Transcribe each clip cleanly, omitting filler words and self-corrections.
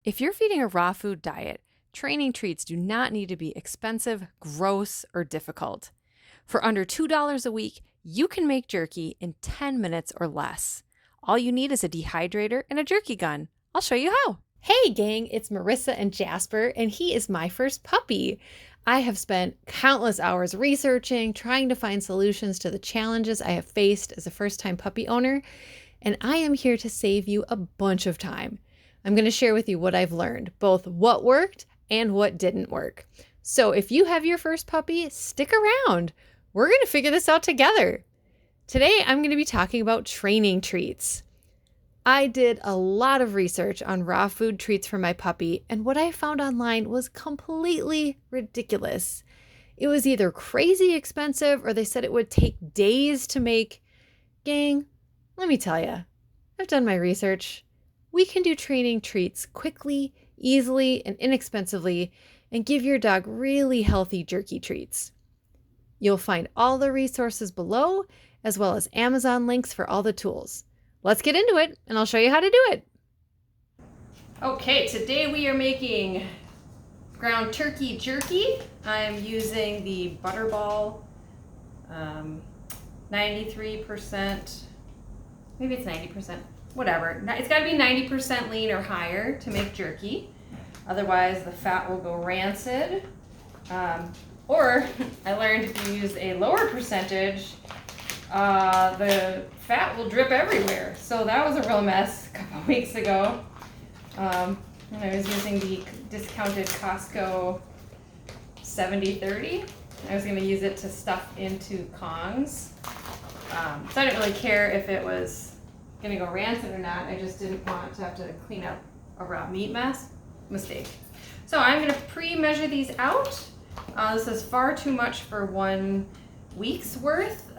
If you're feeding a raw food diet, training treats do not need to be expensive, gross, or difficult. For under $2 a week, you can make jerky in 10 minutes or less. All you need is a dehydrator and a jerky gun. I'll show you how. Hey gang, it's Marissa and Jasper, and he is my first puppy. I have spent countless hours researching, trying to find solutions to the challenges I have faced as a first-time puppy owner, and I am here to save you a bunch of time. I'm going to share with you what I've learned, both what worked and what didn't work. So if you have your first puppy, stick around. We're going to figure this out together. Today, I'm going to be talking about training treats. I did a lot of research on raw food treats for my puppy, and what I found online was completely ridiculous. It was either crazy expensive or they said it would take days to make. Gang, let me tell you, I've done my research. We can do training treats quickly, easily, and inexpensively, and give your dog really healthy jerky treats. You'll find all the resources below, as well as Amazon links for all the tools. Let's get into it, and I'll show you how to do it. Okay, today we are making ground turkey jerky. I'm using the Butterball 93%, maybe it's 90%. Whatever. It's got to be 90% lean or higher to make jerky. Otherwise, the fat will go rancid. Or I learned if you use a lower percentage, the fat will drip everywhere. So that was a real mess a couple weeks ago. And I was using the discounted Costco 70/30. I was going to use it to stuff into Kongs. So I didn't really care if it was going to go rancid or not. I just didn't want to have to clean up a raw meat mess. Mistake. So I'm going to pre-measure these out. This is far too much for 1 week's worth.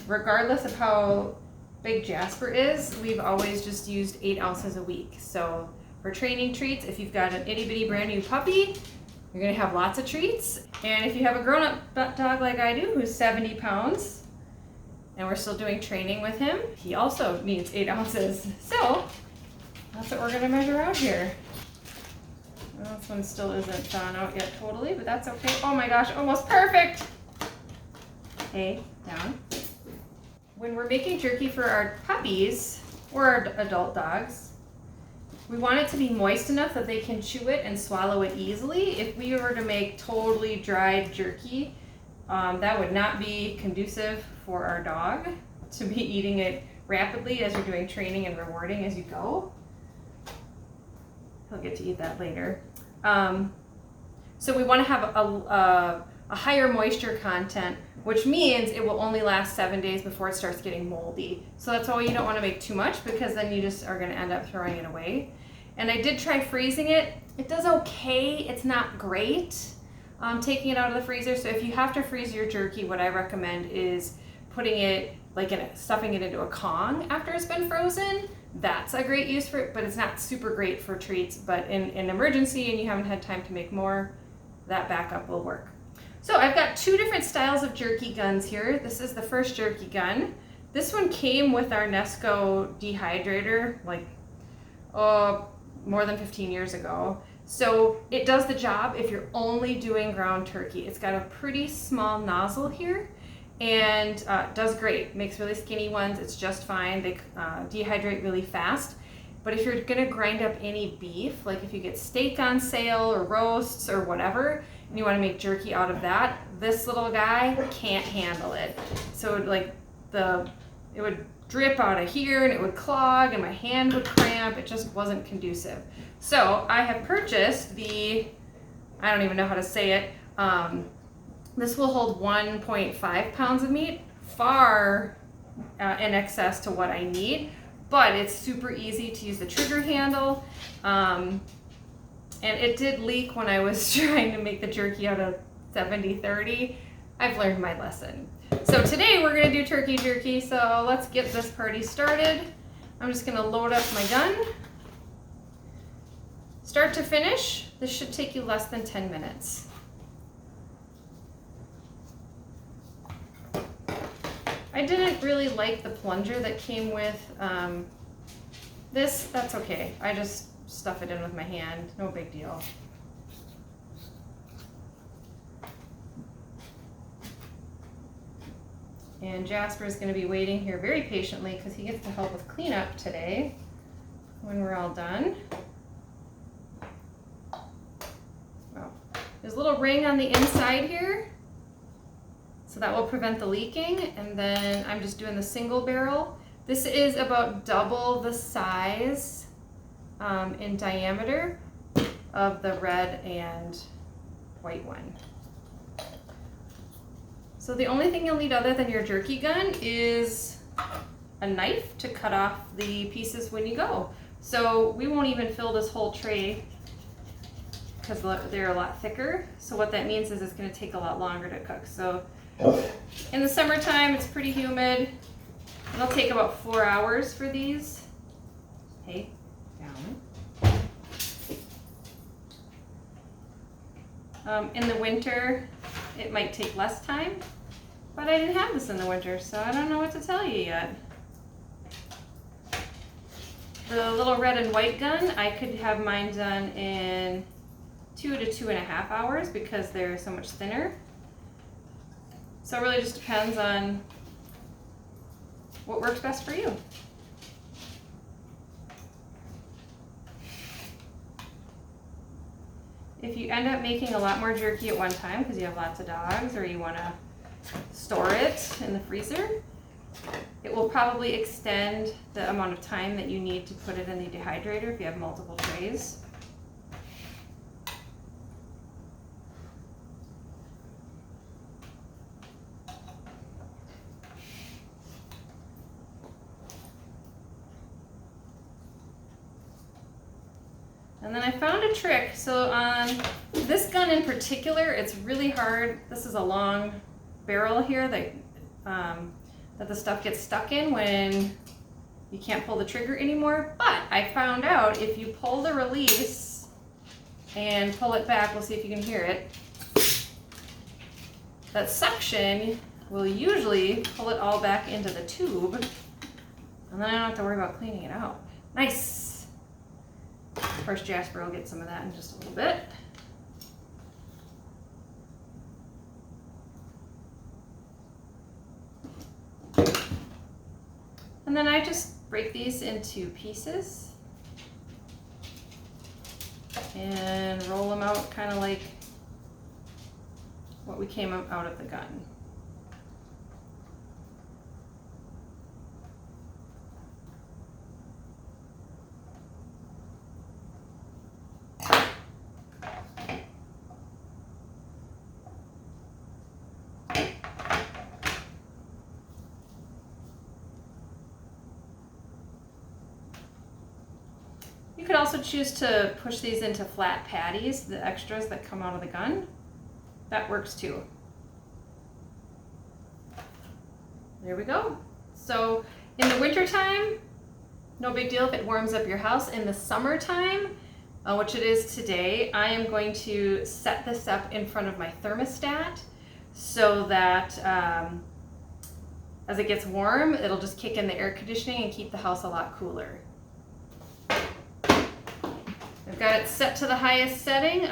Regardless of how big Jasper is, we've always just used 8 ounces a week. So for training treats, if you've got an itty bitty brand new puppy, you're going to have lots of treats. And if you have a grown-up dog like I do, who's 70 pounds, and we're still doing training with him, he also needs 8 ounces. So that's what we're going to measure out here. Well, this one still isn't done out yet totally, but that's okay. Oh my gosh, almost perfect. Okay, down. When we're making jerky for our puppies or our adult dogs, we want it to be moist enough that they can chew it and swallow it easily. If we were to make totally dried jerky, that would not be conducive for our dog to be eating it rapidly as you're doing training and rewarding as you go. He'll get to eat that later. So we want to have a higher moisture content, which means it will only last 7 days before it starts getting moldy. So that's why you don't want to make too much, because then you just are going to end up throwing it away. And I did try freezing it. It does okay. It's not great. Taking it out of the freezer. So if you have to freeze your jerky, what I recommend is putting it stuffing it into a Kong after it's been frozen. That's a great use for it, but it's not super great for treats. But in an emergency and you haven't had time to make more, that backup will work. So I've got 2 different styles of jerky guns here. This is the first jerky gun. This one came with our Nesco dehydrator more than 15 years ago. So it does the job if you're only doing ground turkey. It's got a pretty small nozzle here and does great. Makes really skinny ones. It's just fine. They dehydrate really fast. But if you're gonna grind up any beef, like if you get steak on sale or roasts or whatever, and you wanna make jerky out of that, this little guy can't handle it. So it would drip out of here and it would clog and my hand would cramp. It just wasn't conducive. So I have purchased I don't even know how to say it. This will hold 1.5 pounds of meat, far in excess to what I need, but it's super easy to use the trigger handle. And it did leak when I was trying to make the jerky out of 70/30. I've learned my lesson. So today we're gonna do turkey jerky, so let's get this party started. I'm just gonna load up my gun. Start to finish, this should take you less than 10 minutes. I didn't really like the plunger that came with this. That's okay. I just stuff it in with my hand, no big deal. And Jasper is going to be waiting here very patiently because he gets to help with cleanup today when we're all done. Oh, there's a little ring on the inside here, so that will prevent the leaking. And then I'm just doing the single barrel. This is about double the size in diameter of the red and white one. So the only thing you'll need other than your jerky gun is a knife to cut off the pieces when you go. So we won't even fill this whole tray because they're a lot thicker. So what that means is it's going to take a lot longer to cook. So in the summertime, it's pretty humid. It'll take about 4 hours for these. Hey, down. In the winter, it might take less time, but I didn't have this in the winter, so I don't know what to tell you yet. The little red and white gun, I could have mine done in 2 to 2.5 hours because they're so much thinner. So it really just depends on what works best for you. If you end up making a lot more jerky at one time because you have lots of dogs or you want to store it in the freezer, it will probably extend the amount of time that you need to put it in the dehydrator if you have multiple trays. And then I found a trick. So on this gun in particular, it's really hard. This is a long barrel here that the stuff gets stuck in when you can't pull the trigger anymore. But I found out if you pull the release and pull it back, we'll see if you can hear it, that suction will usually pull it all back into the tube. And then I don't have to worry about cleaning it out. Nice. Of course, Jasper will get some of that in just a little bit. And then I just break these into pieces and roll them out kind of like what we came out of the gun. You could also choose to push these into flat patties, the extras that come out of the gun. That works too. There we go. So in the winter time, no big deal if it warms up your house. In the summertime, which it is today, I am going to set this up in front of my thermostat so that as it gets warm, it'll just kick in the air conditioning and keep the house a lot cooler. I've got it set to the highest setting.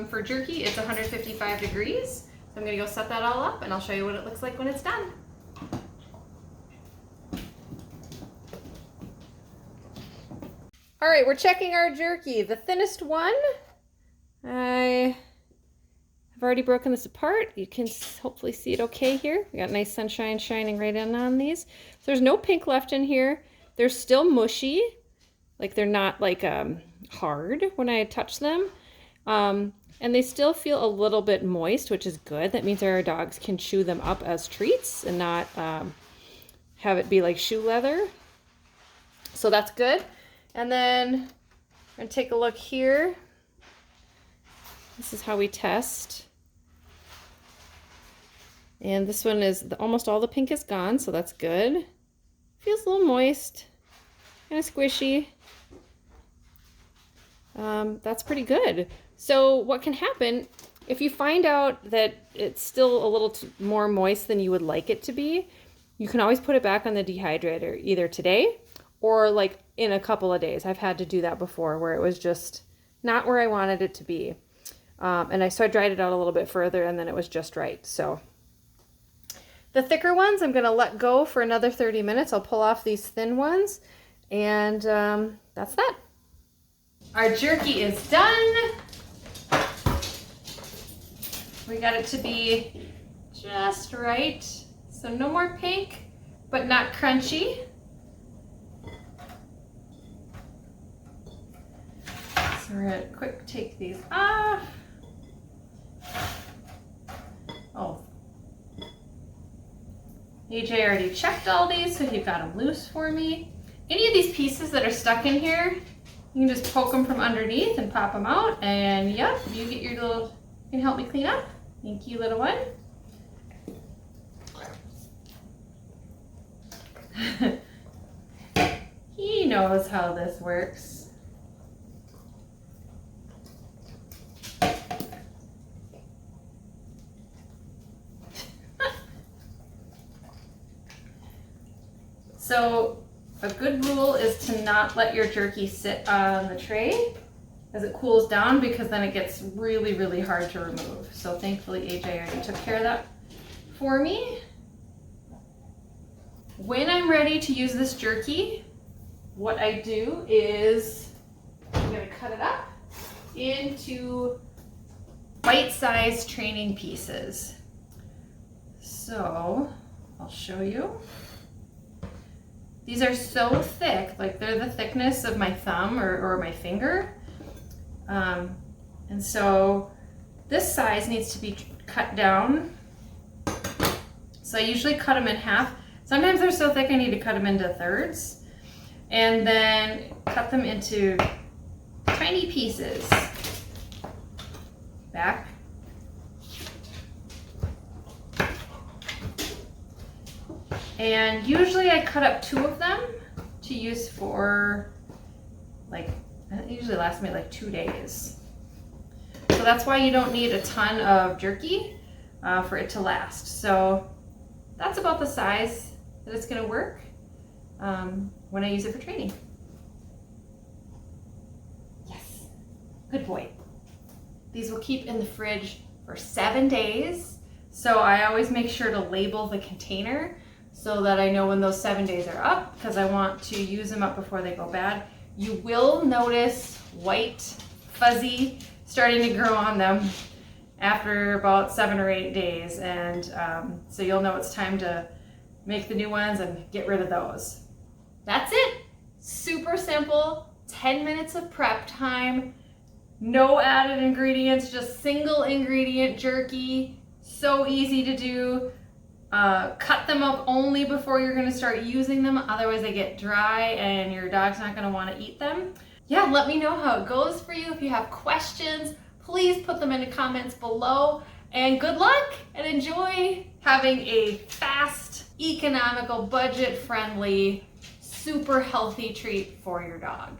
For jerky, it's 155 degrees. So I'm gonna go set that all up and I'll show you what it looks like when it's done. All right, we're checking our jerky. The thinnest one, I have already broken this apart. You can hopefully see it okay here. We got nice sunshine shining right in on these. So there's no pink left in here. They're still mushy. Like they're not like hard when I touch them. And they still feel a little bit moist, which is good. That means our dogs can chew them up as treats and not have it be like shoe leather. So that's good. And then I'm gonna take a look here. This is how we test. And this one is, almost all the pink is gone, so that's good. Feels a little moist, kind of squishy. That's pretty good. So what can happen if you find out that it's still a little more moist than you would like it to be, you can always put it back on the dehydrator either today or like in a couple of days. I've had to do that before where it was just not where I wanted it to be. So I dried it out a little bit further and then it was just right. So the thicker ones, I'm going to let go for another 30 minutes. I'll pull off these thin ones, and that's that. Our jerky is done. We got it to be just right. So no more pink, but not crunchy. So we're gonna quick take these off. Oh. AJ already checked all these, so he got them loose for me. Any of these pieces that are stuck in here, you can just poke them from underneath and pop them out. And yep, you get your little, you can help me clean up. Thank you, little one. He knows how this works. So a good rule is to not let your jerky sit on the tray as it cools down, because then it gets really, really hard to remove. So thankfully AJ already took care of that for me. When I'm ready to use this jerky, what I do is I'm going to cut it up into bite-sized training pieces. So I'll show you. These are so thick, like they're the thickness of my thumb or my finger. And so this size needs to be cut down. So I usually cut them in half. Sometimes they're so thick I need to cut them into thirds. And then cut them into tiny pieces. Back. And usually I cut up 2 of them to use for, like, it usually lasts me like 2 days. So that's why you don't need a ton of jerky for it to last. So that's about the size that it's going to work when I use it for training. Yes, good boy. These will keep in the fridge for 7 days. So I always make sure to label the container so that I know when those 7 days are up, because I want to use them up before they go bad. You will notice white, fuzzy, starting to grow on them after about 7 or 8 days. And so you'll know it's time to make the new ones and get rid of those. That's it. Super simple, 10 minutes of prep time, no added ingredients, just single ingredient jerky. So easy to do. Cut them up only before you're going to start using them, otherwise they get dry and your dog's not going to want to eat them. Yeah, let me know how it goes for you. If you have questions, please put them in the comments below, and good luck and enjoy having a fast, economical, budget-friendly, super healthy treat for your dog.